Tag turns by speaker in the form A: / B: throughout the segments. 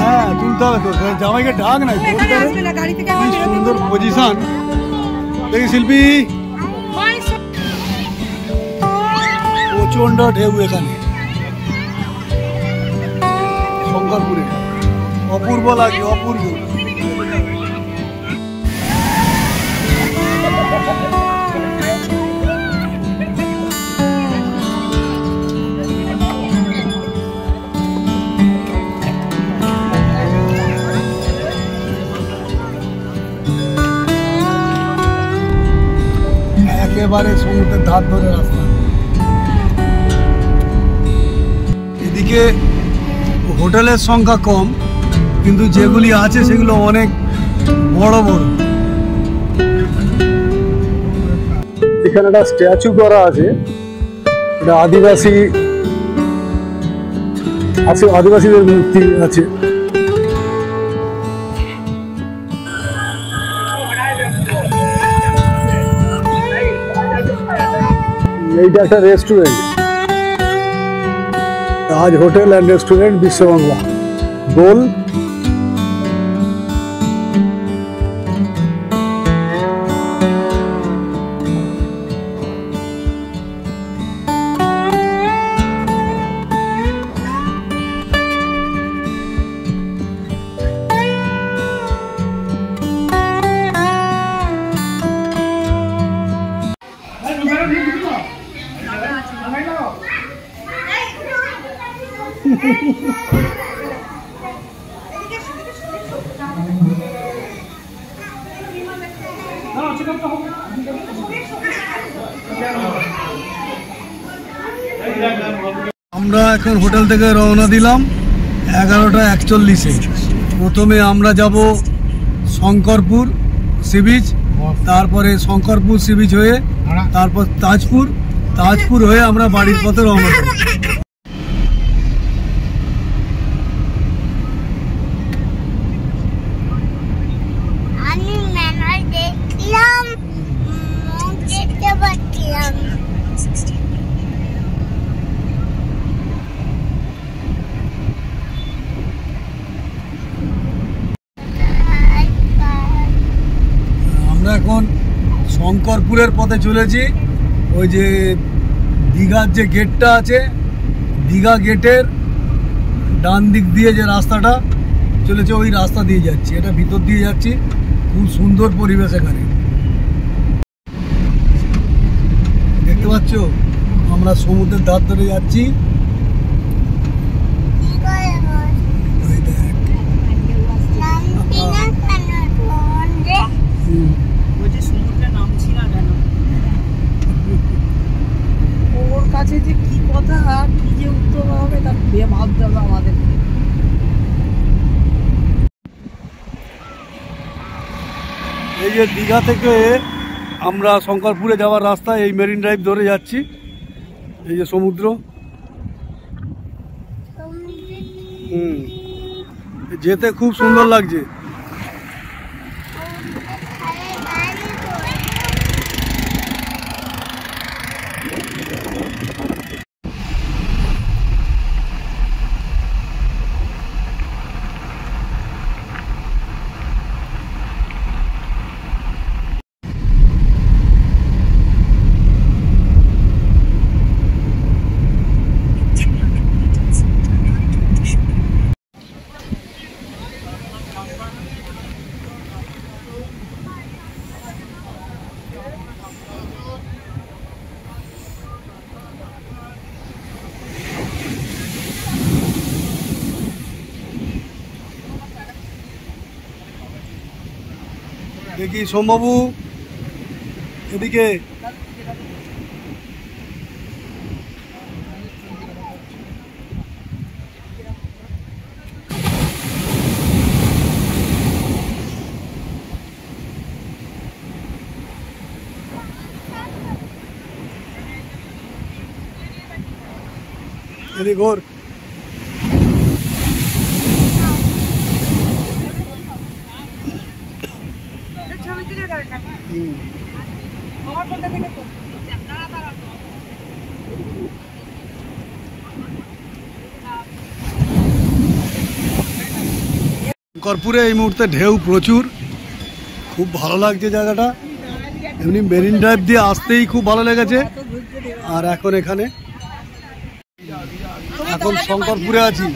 A: হ্যাঁ তুলতে হবে তো, জামাইকে ডাক নাই, সুন্দর পজিশন। দেখি শিল্পী, প্রচন্ড ঢেউ এখানে শঙ্করপুরে, অপূর্ব লাগে, অপূর্ব। একেবারে সমুদ্রের ধার ধরে রাস্তা। এদিকে হোটেলের সংখ্যা কম, কিন্তু যেগুলি আছে সেগুলো অনেক বড় বড়। এখানে একটা স্ট্যাচু করা আছে, এটা আদিবাসীদের মূর্তি আছে। এইটা একটা restaurant, Taj hotel and restaurant, Biswa Bangla, গোল। আমরা এখন হোটেল থেকে রওনা দিলাম 11টা 41-এ। প্রথমে আমরা যাব শঙ্করপুর সি বিচ, তারপরে শঙ্করপুর সি বিচ হয়ে তারপর তাজপুর হয়ে আমরা বাড়ির পথে রওনা দেব। এখন শঙ্করপুরের পথে চলেছি। ওই যে দীঘার যে গেটটা আছে, দীঘা গেটের ডান দিক দিয়ে যে রাস্তাটা চলেছে ওই রাস্তা দিয়ে যাচ্ছি। এটা ভিতর দিয়ে যাচ্ছি, খুব সুন্দর পরিবেশ এখানে দেখতে পাচ্ছ। আমরা সমুদ্রের ধার ধরে যাচ্ছি।
B: কাছে যে কি কথা কি যে উত্তর হবে তার ভাবতে হবে আমাদের।
A: এই যে দীঘা থেকে আমরা শঙ্করপুরে যাওয়ার রাস্তা, এই মেরিন ড্রাইভ ধরে যাচ্ছি। এই যে সমুদ্র, যেতে খুব সুন্দর লাগছে। দেখি সোমবাবু এদিকে, এদিক ওর শঙ্করপুরে এই মুহূর্তে ঢেউ প্রচুর, খুব ভালো লাগছে জায়গাটা। এমনি মেরিন ড্রাইভ দিয়ে আসতেই খুব ভালো লেগেছে। আর এখন এখানে এখন শঙ্করপুরে আছি।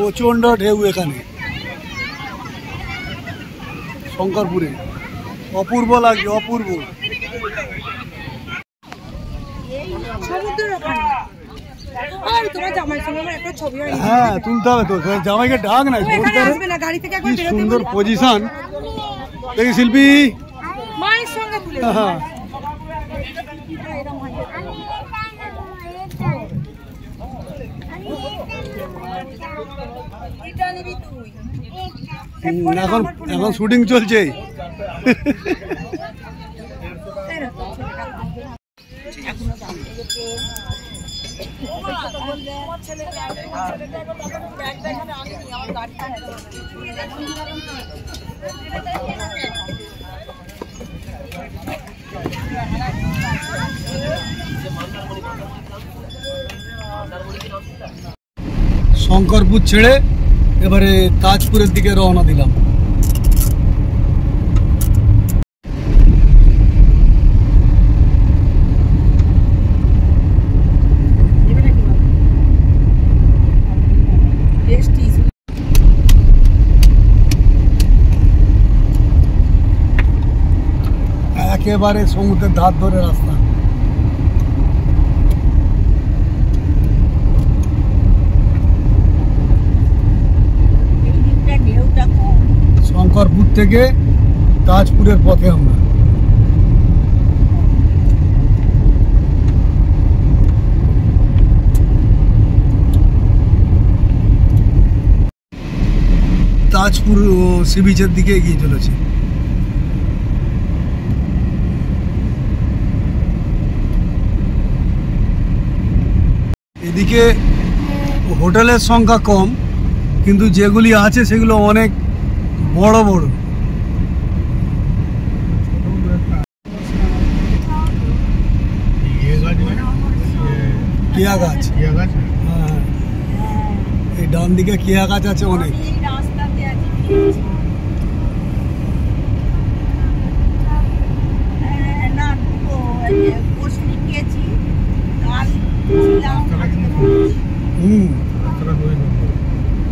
A: প্রচন্ড ঢেউ এখানে শঙ্করপুরে, অপূর্ব লাগছে, অপূর্ব। হ্যাঁ তুলতে হবে তো, জামাইকে ডাক নাই, কি সুন্দর পজিশন দেখি শিল্পী। হ্যাঁ এখন এখন শুটিং চলছে। শঙ্করপুর ছেড়ে এবারে তাজপুরের দিকে রওনা দিলাম। একেবারে সমুদ্রের ধার ধরে রাস্তা। শঙ্করপুর থেকে তাজপুরের পথে আমরা। তাজপুর সি বিচের দিকে এগিয়ে চলেছি। এদিকে হোটেলের সংখ্যা কম, কিন্তু যেগুলি আছে সেগুলো অনেক বড় বড়। কেয়া গাছ, হ্যাঁ এই ডান দিকে কেয়া গাছ আছে অনেক।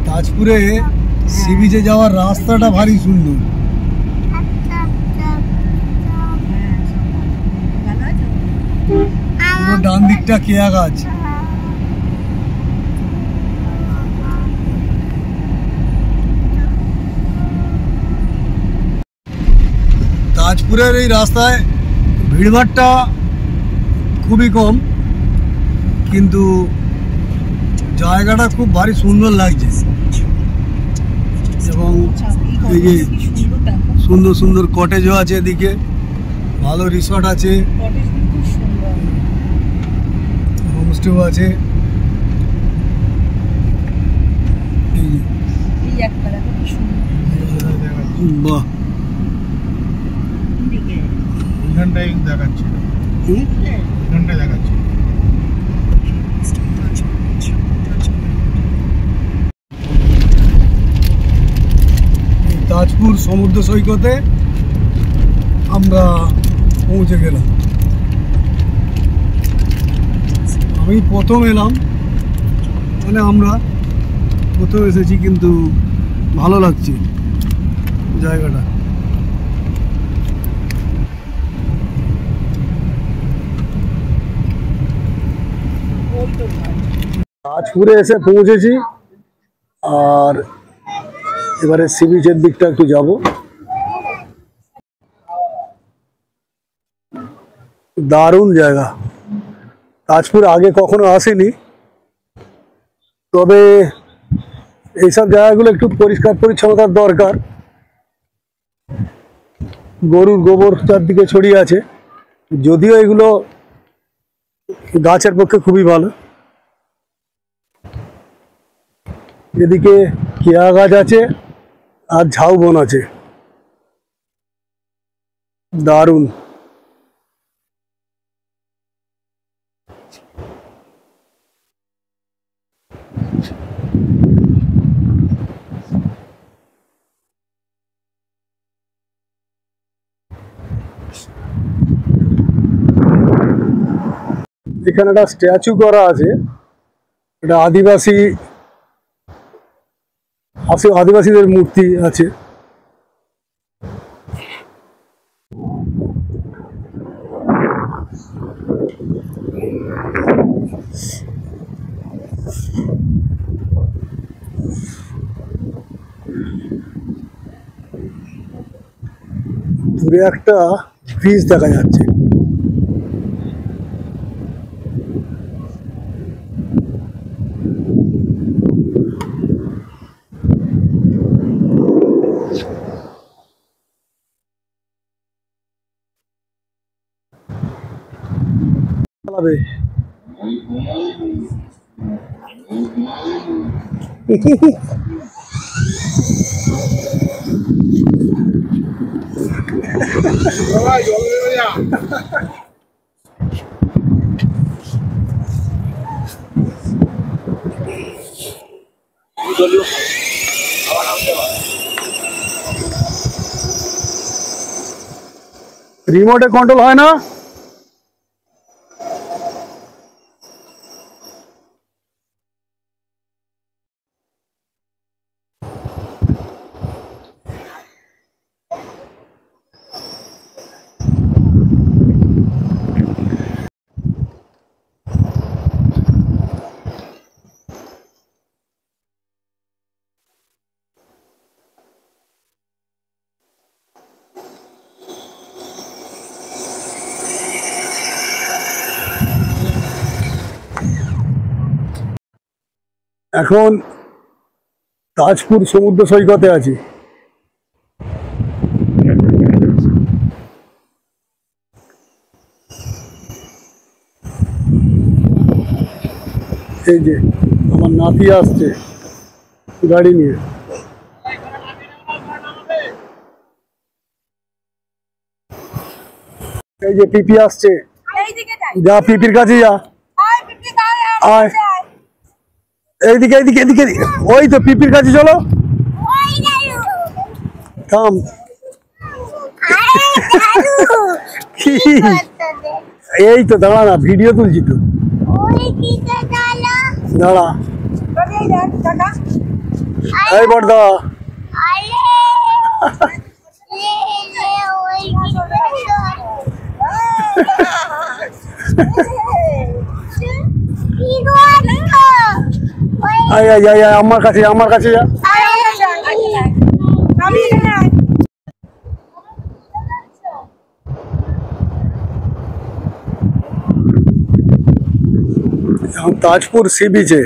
A: তাজপুরে সি বিচে যাওয়ার রাস্তাটা ভারী সুন্দর। পুরো ডান দিকটা কেয়া গাছ। তাজপুরের এই রাস্তায় ভিড়ভাড়টা খুবই কম, কিন্তু জায়গাটা খুব ভারী সুন্দর লাগছে। এবং এই যে সুন্দর সুন্দর কটেজও আছে, এদিকে ভালো রিসর্ট আছে, হোমস্টেও আছে। বাহ,
C: এখানটাই দেখাচ্ছি, এখানটাই দেখাচ্ছি।
A: তাজপুর সমুদ্র সৈকতে আমরা পৌঁছে গেলাম। আমি প্রথম এলাম, মানে আমরা প্রথম এসেছি, কিন্তু ভালো লাগছে জায়গাটা। তাজপুরে এসে পৌঁছেছি, আর এবারে সি বিচের দিকটা একটু যাব। দারুণ জায়গা। তাজপুর আগে কখনো আসেনি, তবে এইসব জায়গাগুলো একটু পরিষ্কার পরিচ্ছন্নতার দরকার। গরুর গোবর চারদিকে ছড়িয়ে আছে, যদিও এগুলো গাছের পক্ষে খুবই ভালো। এদিকে কেয়া গাছ আছে আর ঝাউবন আছে, দারুণ। এখানে একটা স্ট্যাচু করা আছে, এটা আদিবাসীদের মূর্তি আছে। দূরে একটা ব্রিজ দেখা যাচ্ছে। রিমোটে কন্ট্রোল হয় না। এখন তাজপুর সমুদ্র সৈকতে আছি। এই যে আমার নাতি আসছে গাড়ি নিয়ে। এই যে পিপি আসছে, যা পিপির কাছে যা। আয় এইদিকে এইদিকে এদিকে, ওই তো পিপির কাছে চলো। থাম। এই তো দাঁড়া না, ভিডিও তুলছি তো, দাঁড়া। এই বড়দা, আয় আয় আয় আমার কাছে যা। ताजपुर सी बीच है।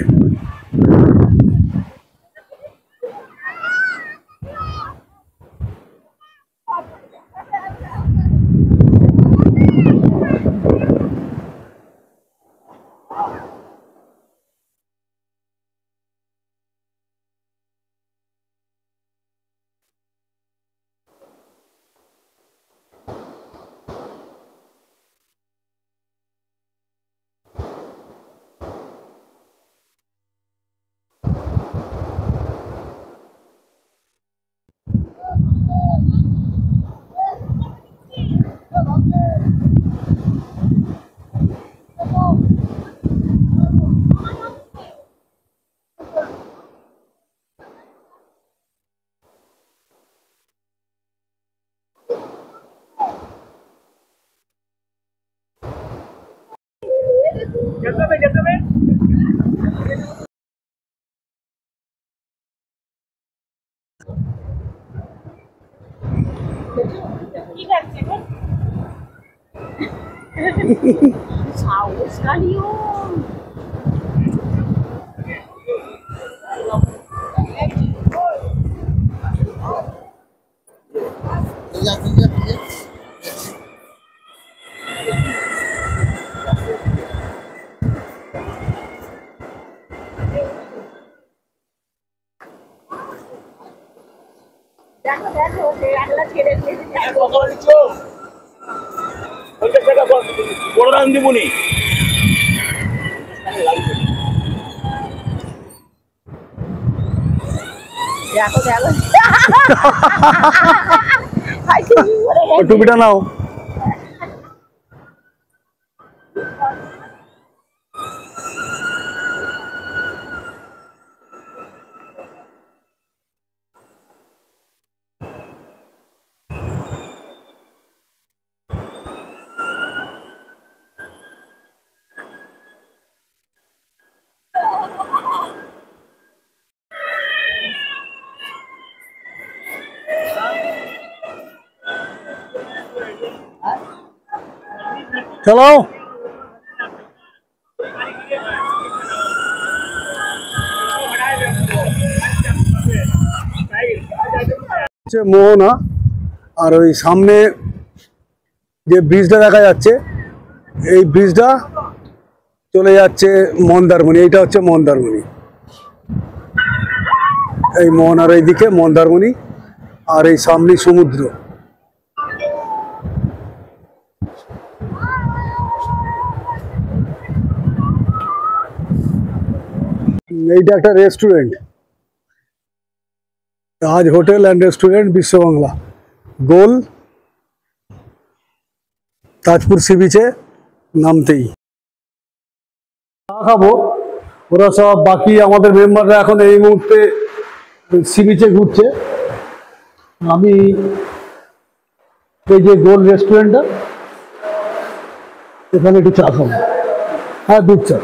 A: Gentlemen.
B: সাহসকারীও
D: দিবনি টুপিটা নাও। চলো মোহনা, আর ওই সামনে যে ব্রিজটা দেখা যাচ্ছে এই ব্রিজটা চলে যাচ্ছে মন্দারমণি। এইটা হচ্ছে মন্দারমণি, এই মোহনার এইদিকে মন্দারমণি, আর এই সামনে সমুদ্র। এইটা একটা restaurant, Taj hotel and restaurant Biswa Bangla, গোল, তাজপুর সি বিচে নামতেই। খাবো, ওরা সব বাকি আমাদের মেম্বাররা এখন এই মুহূর্তে সি বিচে ঘুরছে। আমি এই যে গোল রেস্টুরেন্টটা, এখানে একটু চা খাবো। হ্যাঁ, দুধ চা।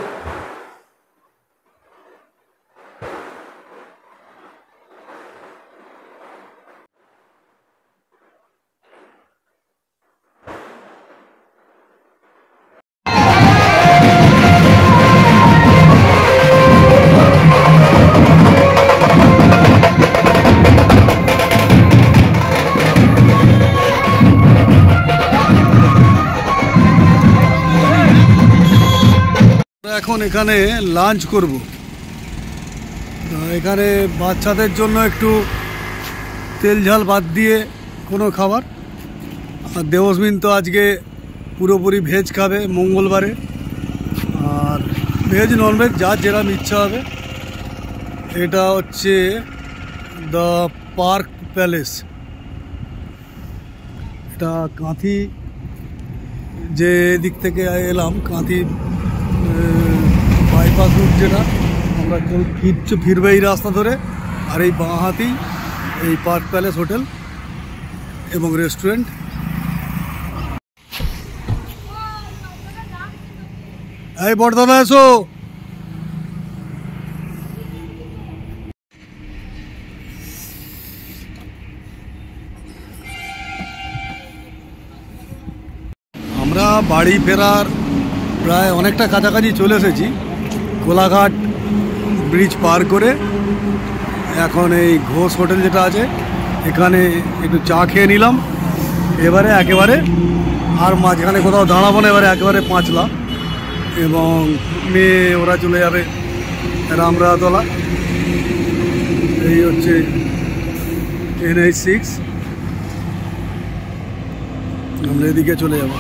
D: এখন এখানে লাঞ্চ করব। এখানে বাচ্চাদের জন্য একটু তেল ঝাল বাদ দিয়ে কোনো খাবার, আর দেবস্মিন তো আজকে পুরোপুরি ভেজ খাবে মঙ্গলবারে, আর ভেজ ননভেজ যার যেরকম ইচ্ছা হবে। এটা হচ্ছে দ্য পার্ক প্যালেস, এটা কাঁথি যে দিক থেকে এলাম, কাঁথি বাইপাস রুট যেটা, আমরা ফিরবে এই রাস্তা ধরে, আর এই বাঁ হাতেই এই পার্ক প্যালেস হোটেল এবং রেস্টুরেন্ট। এই বড়দাদা এসো। আমরা বাড়ি ফেরার প্রায় অনেকটা কাছাকাছি চলে এসেছি। কোলাঘাট ব্রিজ পার করে এখন এই ঘোষ হোটেল যেটা আছে এখানে একটু চা খেয়ে নিলাম। এবারে একেবারে আর মাঝখানে কোথাও দাঁড়াবো না, এবারে একেবারে পাঁচলা, এবং মেয়ে ওরা চলে যাবে রামরাতলা। এই হচ্ছে NH6, আমরা এদিকে চলে যাব।